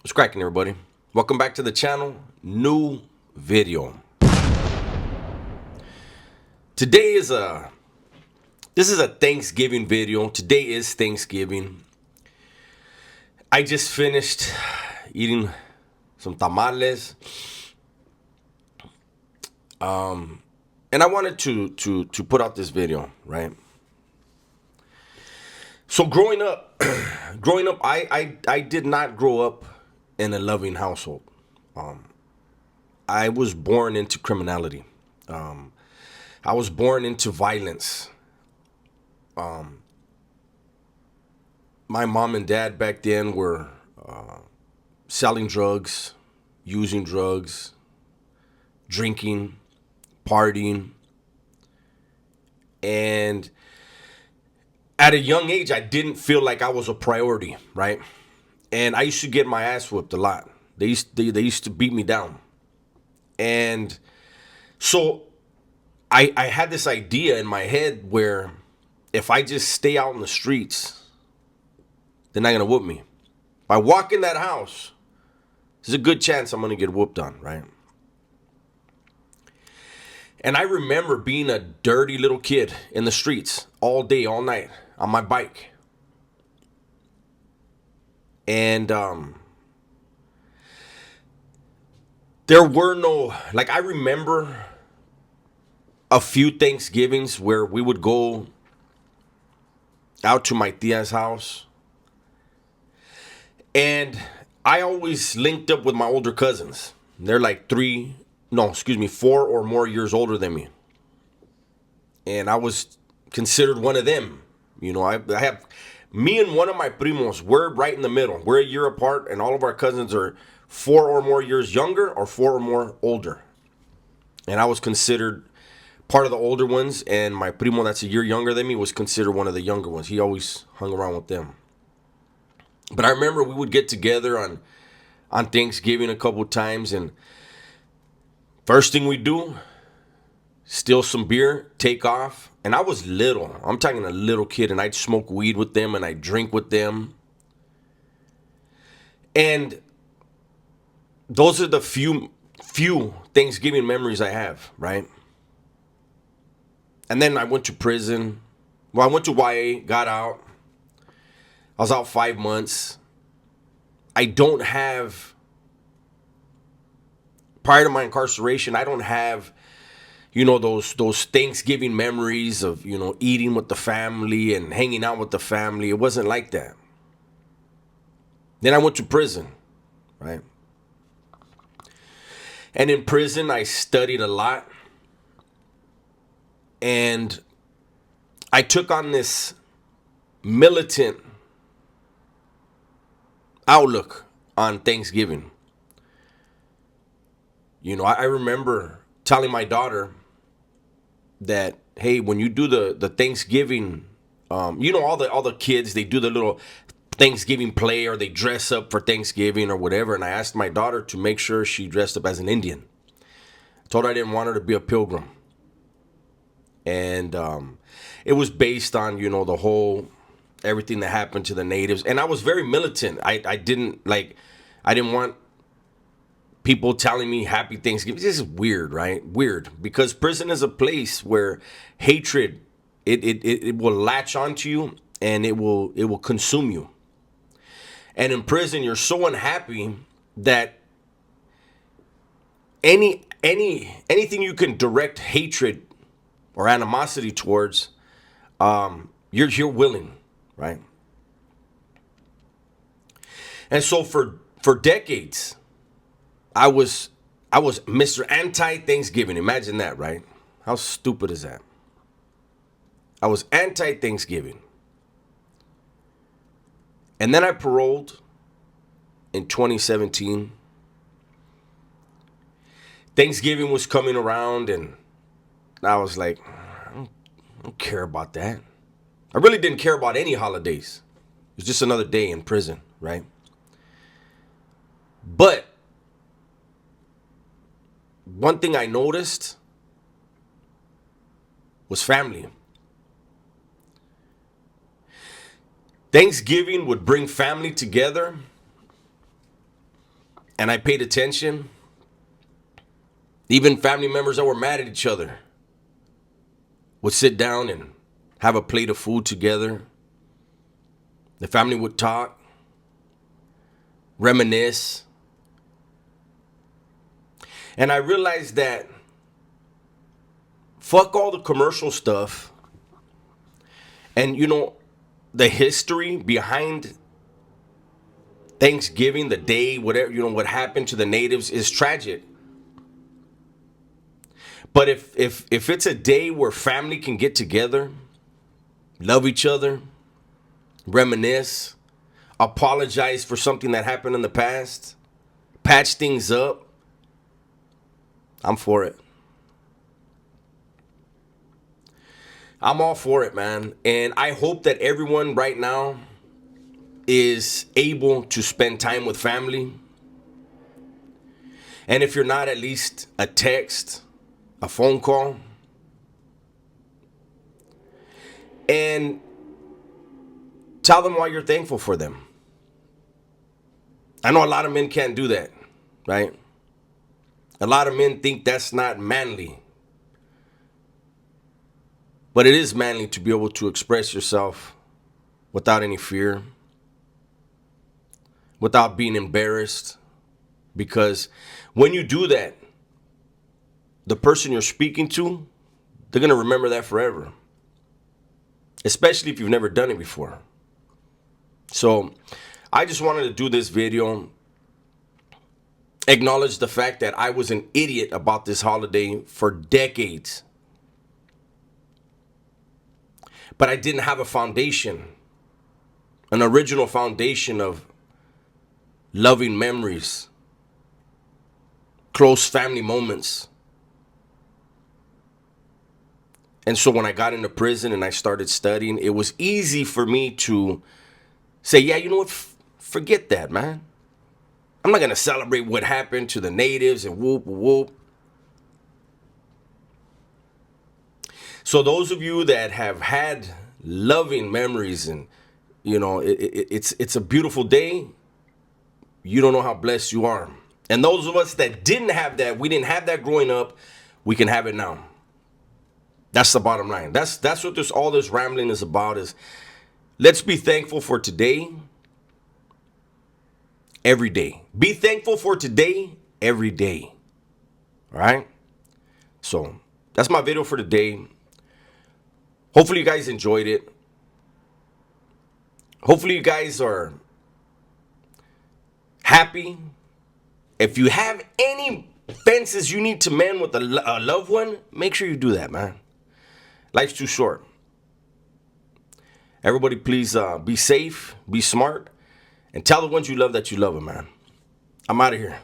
What's cracking, everybody? Welcome back to the channel. New video. Today is a this is a Thanksgiving video. Today is Thanksgiving. I just finished eating some tamales. And I wanted to put out this video, right? So growing up, I did not grow up in a loving household. I was born into criminality. I was born into violence. My mom and dad back then were selling drugs, using drugs, drinking, partying. And at a young age, I didn't feel like I was a priority, right? And I used to get my ass whipped a lot. They used to beat me down. And so I had this idea in my head where if I just stay out in the streets, they're not gonna whoop me. If I walk in that house, there's a good chance I'm gonna get whooped on, right? And I remember being a dirty little kid in the streets all day, all night on my bike. And there were no, like, I remember a few Thanksgivings where we would go out to my tia's house. And I always linked up with my older cousins. They're like 4 or more years older than me. And I was considered one of them. You know, I have me and one of my primos, we're right in the middle. We're a year apart, and all of our cousins are 4 or more years younger or 4 or more older. And I was considered part of the older ones, and my primo that's a year younger than me was considered one of the younger ones. He always hung around with them. But I remember we would get together on Thanksgiving a couple times, and first thing we do, steal some beer, take off. And I was little. I'm talking a little kid, and I'd smoke weed with them and I'd drink with them. And those are the few Thanksgiving memories I have, right? And then I went to prison. Well, I went to YA, got out. I was out 5 months. I don't have, prior to my incarceration, I don't have, you know, those Thanksgiving memories of, you know, eating with the family and hanging out with the family. It wasn't like that. Then I went to prison, right? And in prison, I studied a lot. And I took on this militant outlook on Thanksgiving. You know, I remember telling my daughter that, hey, when you do the Thanksgiving, you know, all the kids, they do the little Thanksgiving play, or they dress up for Thanksgiving or whatever. And I asked my daughter to make sure she dressed up as an Indian. I told her I didn't want her to be a pilgrim. And it was based on, you know, the whole everything that happened to the natives. And I was very militant. I didn't want people telling me happy Thanksgiving. This is weird, right? Weird. Because prison is a place where hatred, it will latch onto you, and it will consume you. And in prison, you're so unhappy that anything you can direct hatred or animosity towards, you're willing, right? And so for decades, I was Mr. Anti-Thanksgiving. Imagine that, right? How stupid is that? I was anti-Thanksgiving. And then I paroled in 2017. Thanksgiving was coming around, and I was like, I don't care about that. I really didn't care about any holidays. It was just another day in prison, right? But one thing I noticed was family. Thanksgiving would bring family together and I paid attention, even family members that were mad at each other would sit down and have a plate of food together. The family would talk, reminisce. And I realized that fuck all the commercial stuff. And the history behind Thanksgiving, the day, whatever, what happened to the natives is tragic. But if it's a day where family can get together, love each other, reminisce, apologize for something that happened in the past, patch things up, I'm for it. I'm all for it, man. And I hope that everyone right now is able to spend time with family. And if you're not, at least a text, a phone call. And tell them why you're thankful for them. I know a lot of men can't do that, right? A lot of men think that's not manly. But it is manly to be able to express yourself without any fear, without being embarrassed. Because when you do that, the person you're speaking to, they're going to remember that forever. Especially if you've never done it before. So I just wanted to do this video, acknowledge the fact that I was an idiot about this holiday for decades. But I didn't have a foundation, an original foundation of loving memories, close family moments. And so when I got into prison and I started studying, it was easy for me to say, yeah, you know what? Forget that, man. I'm not going to celebrate what happened to the natives and whoop, whoop. So those of you that have had loving memories and, it's a beautiful day, you don't know how blessed you are. And those of us that didn't have that, we didn't have that growing up, we can have it now. That's the bottom line. That's what all this rambling is about, is let's be thankful for today, every day. Be thankful for today, every day. All right? So that's my video for today. Hopefully you guys enjoyed it. Hopefully you guys are happy. If you have any fences you need to mend with a loved one, make sure you do that, man. Life's too short. Everybody please be safe, be smart, and tell the ones you love that you love them, man. I'm out of here.